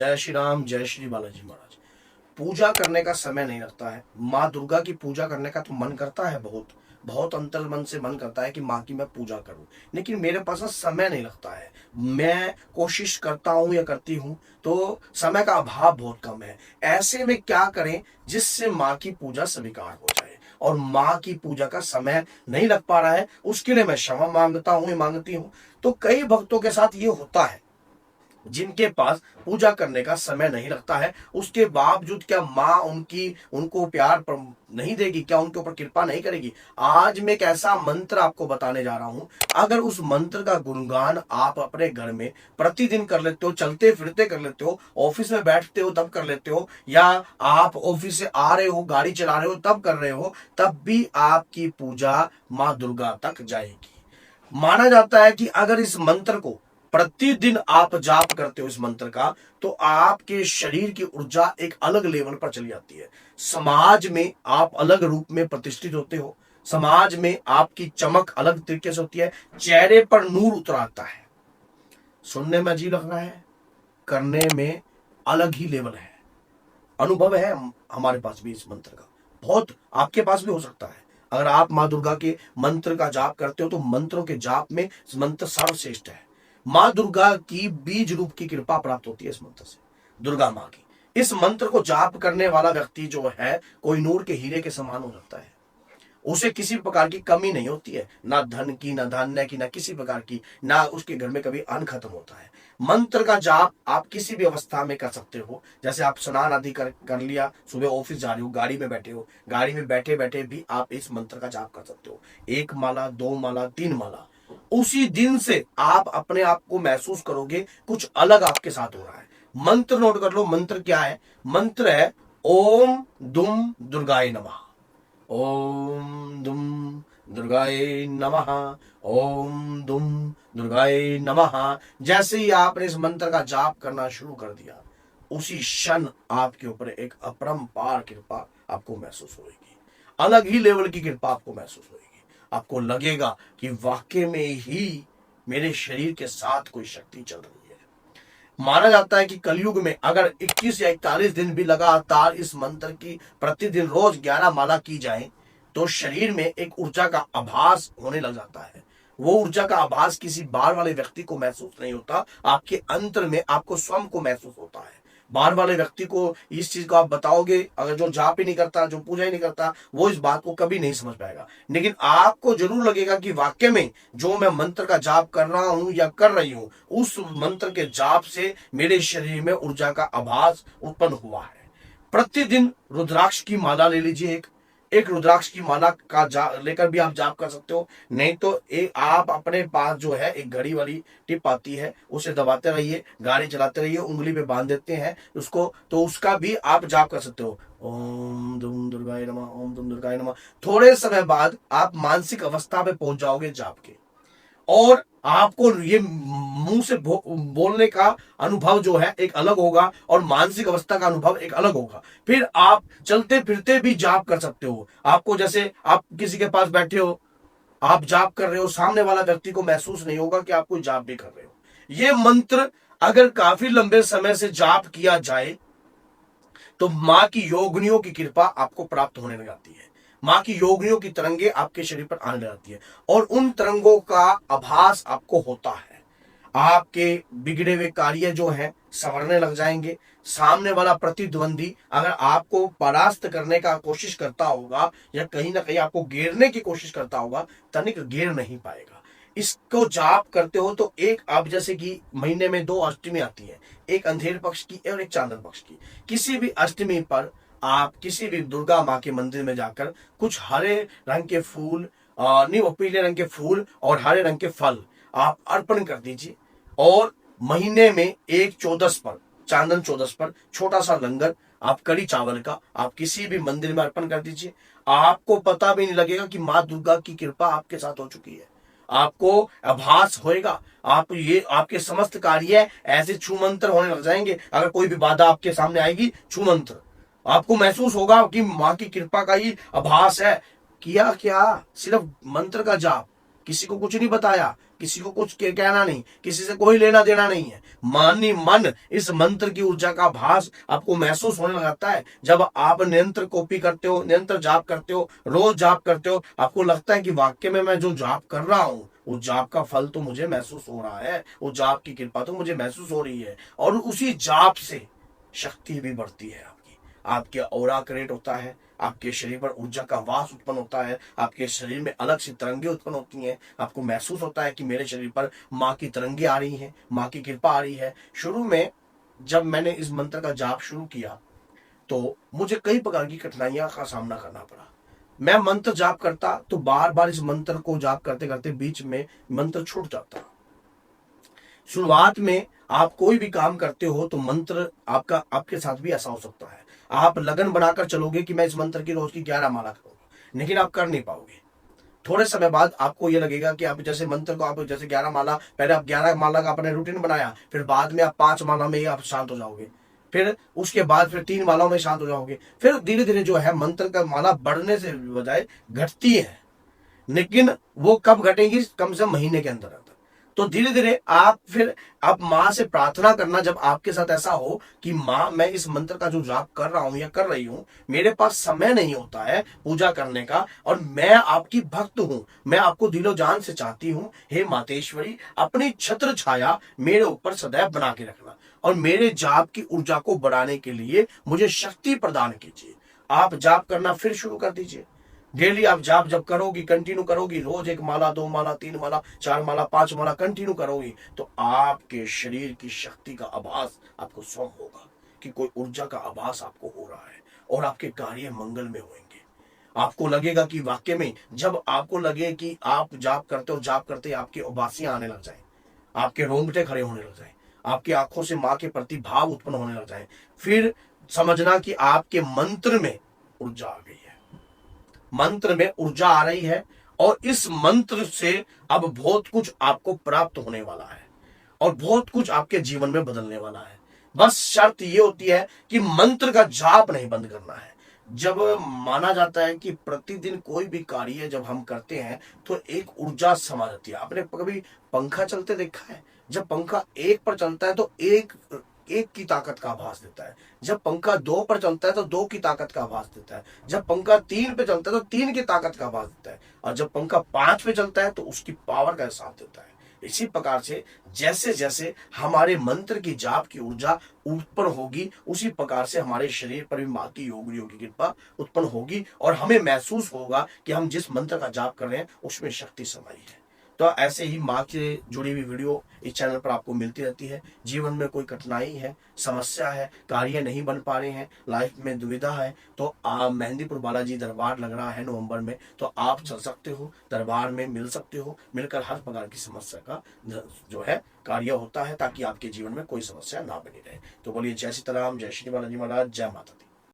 जय श्री राम, जय श्री बालाजी महाराज। पूजा करने का समय नहीं लगता है। माँ दुर्गा की पूजा करने का तो मन करता है, बहुत बहुत अंतर मन से मन करता है कि माँ की मैं पूजा करूं, लेकिन मेरे पास ना समय नहीं लगता है। मैं कोशिश करता हूं या करती हूं तो समय का अभाव बहुत कम है। ऐसे में क्या करें जिससे माँ की पूजा स्वीकार हो जाए, और माँ की पूजा का समय नहीं लग पा रहा है, उसके लिए मैं क्षमा मांगता हूं, मांगती हूं। तो कई भक्तों के साथ ये होता है जिनके पास पूजा करने का समय नहीं लगता है, उसके बावजूद क्या माँ उनको प्यार नहीं देगी, क्या उनके ऊपर कृपा नहीं करेगी। आज मैं एक ऐसा मंत्र आपको बताने जा रहा हूं, अगर उस मंत्र का गुणगान आप अपने घर में प्रतिदिन कर लेते हो, चलते फिरते कर लेते हो, ऑफिस में बैठते हो तब कर लेते हो, या आप ऑफिस से आ रहे हो गाड़ी चला रहे हो तब कर रहे हो, तब भी आपकी पूजा माँ दुर्गा तक जाएगी। माना जाता है कि अगर इस मंत्र को प्रतिदिन आप जाप करते हो इस मंत्र का, तो आपके शरीर की ऊर्जा एक अलग लेवल पर चली जाती है। समाज में आप अलग रूप में प्रतिष्ठित होते हो, समाज में आपकी चमक अलग तरीके से होती है, चेहरे पर नूर उतर आता है। सुनने में अजीब लग रहा है, करने में अलग ही लेवल है। अनुभव है हमारे पास भी इस मंत्र का, बहुत आपके पास भी हो सकता है। अगर आप माँ दुर्गा के मंत्र का जाप करते हो तो मंत्रों के जाप में इस मंत्र सर्वश्रेष्ठ है। माँ दुर्गा की बीज रूप की कृपा प्राप्त होती है इस मंत्र से, दुर्गा माँ की। इस मंत्र को जाप करने वाला व्यक्ति जो है कोई नूर के हीरे के समान हो जाता है। उसे किसी प्रकार की कमी नहीं होती है, ना धन की, ना धान्य की, ना किसी प्रकार की, ना उसके घर में कभी अन्न खत्म होता है। मंत्र का जाप आप किसी भी अवस्था में कर सकते हो। जैसे आप स्नान आदि कर लिया, सुबह ऑफिस जा रहे हो, गाड़ी में बैठे हो, गाड़ी में बैठे बैठे भी आप इस मंत्र का जाप कर सकते हो। 1 माला, 2 माला, 3 माला, उसी दिन से आप अपने आप को महसूस करोगे कुछ अलग आपके साथ हो रहा है। मंत्र नोट कर लो, मंत्र क्या है? मंत्र है ओम दुम दुर्गाय नमः। ओम दुम दुर्गाय नमः। ओम दुम दुर्गाय नमः। जैसे ही आपने इस मंत्र का जाप करना शुरू कर दिया, उसी क्षण आपके ऊपर एक अपरंपार कृपा आपको महसूस होगी। अलग ही लेवल की कृपा आपको महसूस होगी। आपको लगेगा कि वाकई में ही मेरे शरीर के साथ कोई शक्ति चल रही है। माना जाता है कि कलयुग में अगर 21 या 41 दिन भी लगातार इस मंत्र की प्रतिदिन रोज 11 माला की जाए, तो शरीर में एक ऊर्जा का आभास होने लग जाता है। वो ऊर्जा का आभास किसी बाहर वाले व्यक्ति को महसूस नहीं होता, आपके अंतर में आपको स्वयं को महसूस होता है। बाहर वाले व्यक्ति को इस चीज को आप बताओगे, अगर जो जाप ही नहीं करता, जो पूजा ही नहीं करता, वो इस बात को कभी नहीं समझ पाएगा। लेकिन आपको जरूर लगेगा कि वाकई में जो मैं मंत्र का जाप कर रहा हूं या कर रही हूं, उस मंत्र के जाप से मेरे शरीर में ऊर्जा का आभास उत्पन्न हुआ है। प्रतिदिन रुद्राक्ष की माला ले लीजिए, एक रुद्राक्ष की माला का लेकर भी आप जाप कर सकते हो। नहीं तो एक आप अपने पास जो है एक घड़ी वाली टिप आती है, उसे दबाते रहिए, गाड़ी चलाते रहिए, उंगली पे बांध देते हैं उसको, तो उसका भी आप जाप कर सकते हो। ओम दुम दुर्गाय नमः, ओम दुम दुर्गाय नमः। थोड़े समय बाद आप मानसिक अवस्था पे पहुंच जाओगे जाप के, और आपको ये मुंह से बोलने का अनुभव जो है एक अलग होगा, और मानसिक अवस्था का अनुभव एक अलग होगा। फिर आप चलते फिरते भी जाप कर सकते हो। आपको जैसे आप किसी के पास बैठे हो, आप जाप कर रहे हो, सामने वाला व्यक्ति को महसूस नहीं होगा कि आप कोई जाप भी कर रहे हो। ये मंत्र अगर काफी लंबे समय से जाप किया जाए तो माँ की योगिनियों की कृपा आपको प्राप्त होने लग जाती है। माँ की योगिनियों की तरंगे आपके शरीर पर आने लग जाती है, और उन तरंगों का आभास आपको होता है। आपके बिगड़े हुए कार्य जो है संवरने लग जाएंगे। सामने वाला प्रतिद्वंदी अगर आपको परास्त करने का कोशिश करता होगा या कहीं ना कहीं आपको घेरने की कोशिश करता होगा, तनिक घेर नहीं पाएगा। इसको जाप करते हो तो एक, आप जैसे कि महीने में 2 अष्टमी आती है, एक अंधेर पक्ष की और एक चांदन पक्ष की। किसी भी अष्टमी पर आप किसी भी दुर्गा माँ के मंदिर में जाकर कुछ हरे रंग के फूल, नहीं, वो पीले रंग के फूल और हरे रंग के फल आप अर्पण कर दीजिए। और महीने में एक 14 पर, चांदन 14 पर छोटा सा लंगर आप कड़ी चावल का आप किसी भी मंदिर में अर्पण कर दीजिए। आपको पता भी नहीं लगेगा कि माँ दुर्गा की कृपा आपके साथ हो चुकी है। आपको आभास होएगा, आप ये आपके समस्त कार्य ऐसे छू मंत्र होने लग जाएंगे। अगर कोई भी बाधा आपके सामने आएगी, छू मंत्र, आपको महसूस होगा कि माँ की कृपा का ही आभास है। किया क्या? सिर्फ मंत्र का जाप, किसी को कुछ नहीं बताया, किसी को कुछ कहना नहीं, किसी से कोई लेना देना नहीं है। मानी मन इस मंत्र की ऊर्जा का भास आपको महसूस होने लगता है। जब आप निरंतर कॉपी करते हो, निरंतर जाप करते हो, रोज जाप करते हो, आपको लगता है कि वाक्य में मैं जो जाप कर रहा हूं उस जाप का फल तो मुझे महसूस हो रहा है, उस जाप की कृपा तो मुझे महसूस हो रही है। और उसी जाप से शक्ति भी बढ़ती है आपकी, आपके ऑरा क्रिएट होता है, आपके शरीर पर ऊर्जा का वास उत्पन्न होता है, आपके शरीर में अलग सी तरंगे उत्पन्न होती हैं। आपको महसूस होता है कि मेरे शरीर पर माँ की तरंगे आ रही हैं, माँ की कृपा आ रही है। शुरू में जब मैंने इस मंत्र का जाप शुरू किया तो मुझे कई प्रकार की कठिनाइयां का सामना करना पड़ा। मैं मंत्र जाप करता तो बार बार इस मंत्र को जाप करते करते बीच में मंत्र छूट जाता। शुरुआत में आप कोई भी काम करते हो तो मंत्र आपका आपके साथ भी ऐसा हो सकता है। आप लगन बनाकर चलोगे कि मैं इस मंत्र की रोज की 11 माला करूंगा, लेकिन आप कर नहीं पाओगे। थोड़े समय बाद आपको ये लगेगा कि आप जैसे मंत्र को आप जैसे 11 माला, पहले आप 11 माला का अपने रूटीन बनाया, फिर बाद में आप 5 माला में ही आप शांत हो जाओगे, फिर उसके बाद फिर 3 मालाओं में शांत हो जाओगे। फिर धीरे धीरे जो है मंत्र का माला बढ़ने से बजाय घटती है, लेकिन वो कब घटेगी? कम से कम महीने के अंदर अंदर। तो धीरे धीरे आप फिर आप माँ से प्रार्थना करना, जब आपके साथ ऐसा हो कि माँ मैं इस मंत्र का जो जाप कर रहा हूं या कर रही हूं, मेरे पास समय नहीं होता है पूजा करने का और मैं आपकी भक्त हूं, मैं आपको दिलो जान से चाहती हूं, हे मातेश्वरी अपनी छत्र छाया मेरे ऊपर सदैव बना के रखना और मेरे जाप की ऊर्जा को बढ़ाने के लिए मुझे शक्ति प्रदान कीजिए। आप जाप करना फिर शुरू कर दीजिए। डेली आप जाप जब करोगी, कंटिन्यू करोगी, रोज 1 माला, 2 माला, 3 माला, 4 माला, 5 माला कंटिन्यू करोगी तो आपके शरीर की शक्ति का आभास आपको स्वयं होगा कि कोई ऊर्जा का आभास आपको हो रहा है और आपके कार्य मंगल में होंगे। आपको लगेगा कि वाक्य में जब आपको लगे कि आप जाप करते हो, जाप करते आपकी उबासियां आने लग जाए, आपके रोंगटे खड़े होने लग जाए, आपकी आंखों से माँ के प्रति भाव उत्पन्न होने लग जाए, फिर समझना कि आपके मंत्र में ऊर्जा आ गई है, मंत्र में ऊर्जा आ रही है और इस मंत्र से अब बहुत कुछ आपको प्राप्त होने वाला है और बहुत कुछ आपके जीवन में बदलने वाला है। बस शर्त ये होती है कि मंत्र का जाप नहीं बंद करना है। जब माना जाता है कि प्रतिदिन कोई भी कार्य जब हम करते हैं तो एक ऊर्जा समा जाती है। आपने कभी पंखा चलते देखा है? जब पंखा 1 पर चलता है तो एक की ताकत का आभास देता है, जब पंखा 2 पर चलता है तो 2 की ताकत का आभास देता है, जब पंखा 3 पे चलता है तो 3 की ताकत का आभास देता है और जब पंखा 5 पे चलता है तो उसकी पावर का एहसास देता है। इसी प्रकार से जैसे जैसे हमारे मंत्र की जाप की ऊर्जा ऊपर होगी उसी प्रकार से हमारे शरीर पर भी माँ की योग की कृपा उत्पन्न होगी और हमें महसूस होगा कि हम जिस मंत्र का जाप कर रहे हैं उसमें शक्ति समाई है। तो ऐसे ही माँ से जुड़ी हुई वीडियो इस चैनल पर आपको मिलती रहती है। जीवन में कोई कठिनाई है, समस्या है, कार्य नहीं बन पा रहे हैं, लाइफ में दुविधा है तो आप मेहंदीपुर बालाजी दरबार लग रहा है नवंबर में, तो आप चल सकते हो, दरबार में मिल सकते हो, मिलकर हर प्रकार की समस्या का जो है कार्य होता है ताकि आपके जीवन में कोई समस्या ना बनी रहे। तो बोलिए जय सीताराम, जय श्री बालाजी महाराज, जय माता दी।